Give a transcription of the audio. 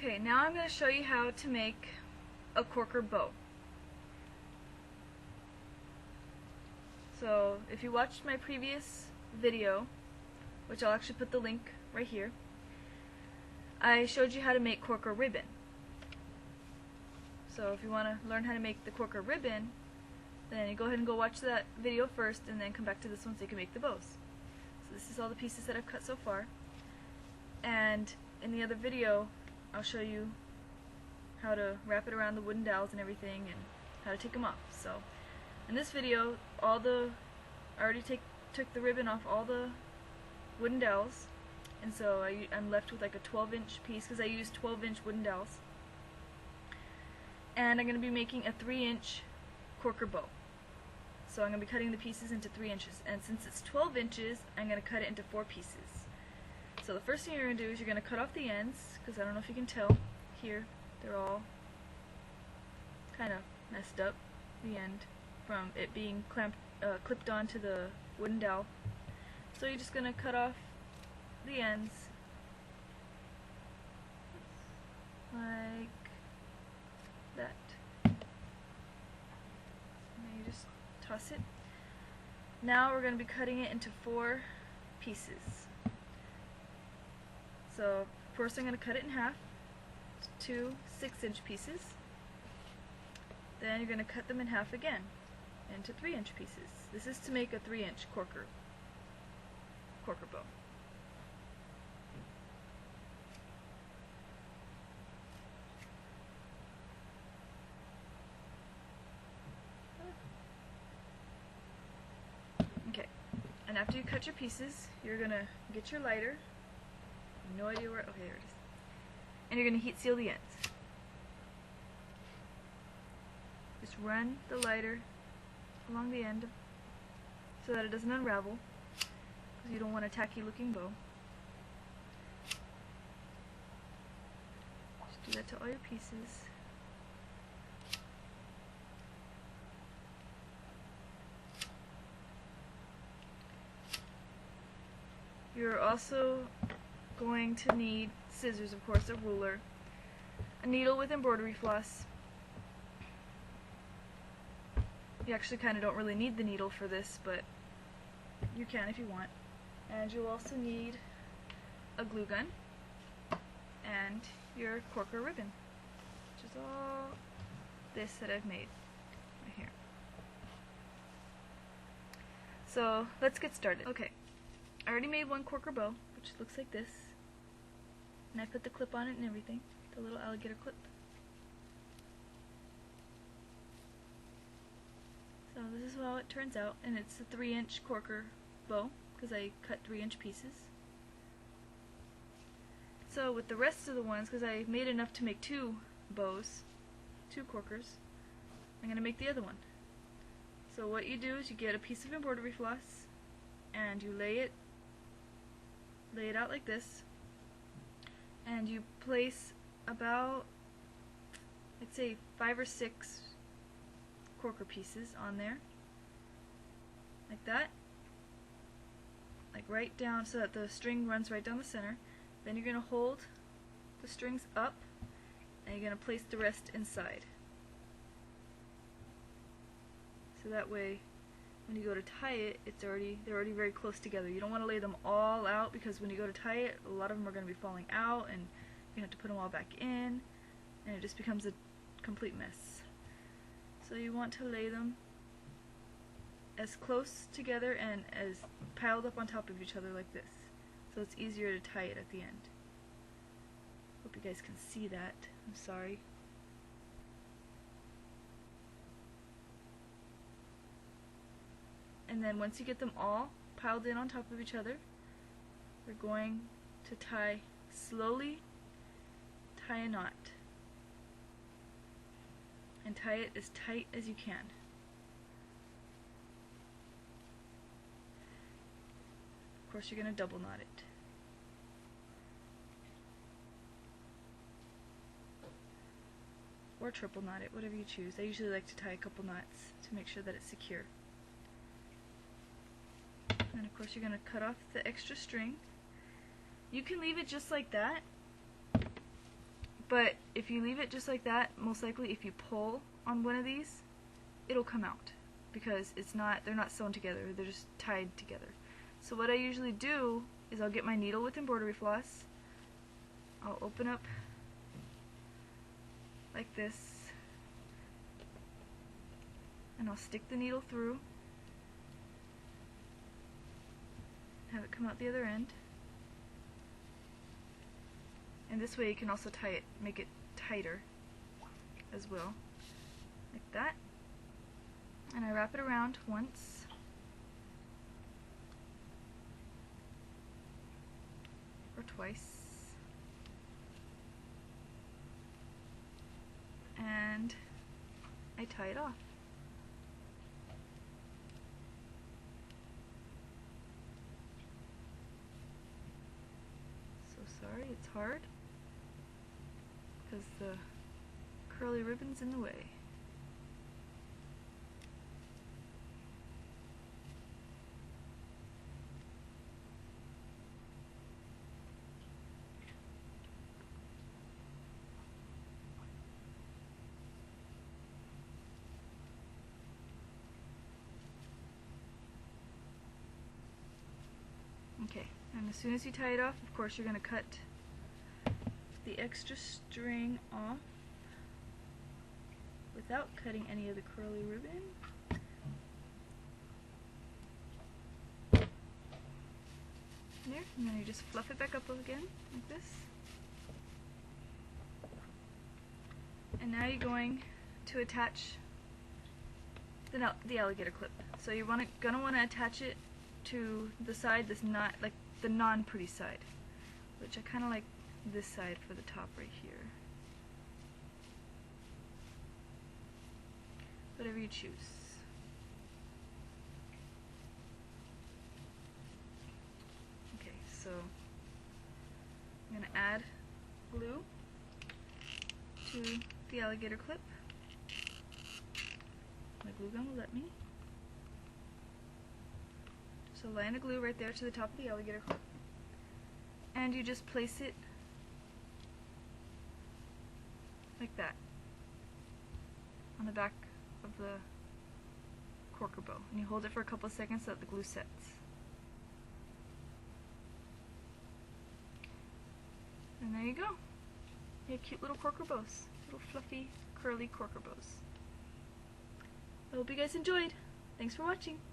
Okay, now I'm going to show you how to make a Korker bow. So if you watched my previous video, which I'll actually put the link right here, I showed you how to make Korker ribbon. So if you want to learn how to make the Korker ribbon, then you go ahead and go watch that video first and then come back to this one so you can make the bows. So this is all the pieces that I've cut so far. And in the other video, I'll show you how to wrap it around the wooden dowels and everything and how to take them off. So in this video, I already took the ribbon off all the wooden dowels, and so I'm left with like a 12-inch piece because I used 12-inch wooden dowels. And I'm going to be making a 3-inch Korker bow. So I'm going to be cutting the pieces into 3 inches, and since it's 12 inches, I'm going to cut it into 4 pieces. So the first thing you're going to do is you're going to cut off the ends, because I don't know if you can tell, here, they're all kind of messed up, the end, from it being clipped onto the wooden dowel. So you're just going to cut off the ends, like that. And then you just toss it. Now we're going to be cutting it into 4 pieces. So first I'm going to cut it in half, 2 6-inch pieces. Then you're going to cut them in half again into 3-inch pieces. This is to make a 3-inch Korker bow. Okay, and after you cut your pieces, you're going to get your lighter. No idea where, okay, there it is. And you're going to heat seal the ends. Just run the lighter along the end so that it doesn't unravel, because you don't want a tacky looking bow. Just do that to all your pieces. You're also going to need scissors, of course, a ruler, a needle with embroidery floss. You actually kind of don't really need the needle for this, but you can if you want. And you'll also need a glue gun and your Korker ribbon, which is all this that I've made right here. So let's get started. Okay, I already made one Korker bow, which looks like this. And I put the clip on it and everything, the little alligator clip. So this is how it turns out, and it's a 3-inch Korker bow, because I cut 3-inch pieces. So with the rest of the ones, because I made enough to make 2 bows, 2 Korkers, I'm going to make the other one. So what you do is you get a piece of embroidery floss, and you lay it out like this, and you place about, I'd say, 5 or 6 Korker pieces on there, like that, like right down, so that the string runs right down the center. Then you're going to hold the strings up, and you're going to place the rest inside. So that way, when you go to tie it, they're already very close together. You don't want to lay them all out, because when you go to tie it, a lot of them are going to be falling out, and you have to put them all back in, and it just becomes a complete mess. So you want to lay them as close together and as piled up on top of each other like this, so it's easier to tie it at the end. Hope you guys can see that. I'm sorry. And then once you get them all piled in on top of each other, we're going to slowly tie a knot. And tie it as tight as you can. Of course, you're going to double knot it. Or triple knot it, whatever you choose. I usually like to tie a couple knots to make sure that it's secure. And of course, you're going to cut off the extra string. You can leave it just like that, But if you leave it just like that, most likely if you pull on one of these, it'll come out because they're not sewn together, they're just tied together. So what I usually do is I'll get my needle with embroidery floss, I'll open up like this, and I'll stick the needle through, have it come out the other end, and this way you can also tie it, make it tighter as well, like that. And I wrap it around once, or twice, and I tie it off. So sorry, it's hard because the curly ribbon's in the way. Okay, and as soon as you tie it off, of course, you're going to cut the extra string off without cutting any of the curly ribbon. There, and then you just fluff it back up again, like this. And now you're going to attach the alligator clip. So you're gonna want to attach it to the side that's not, like the non-pretty side, which I kind of like this side for the top right here. Whatever you choose. Okay, so I'm going to add glue to the alligator clip. My glue gun will let me. So line the glue right there to the top of the alligator clip, and you just place it like that on the back of the corker bow, and you hold it for a couple of seconds so that the glue sets. And there you go. You have cute little corker bows, little fluffy, curly corker bows. I hope you guys enjoyed. Thanks for watching.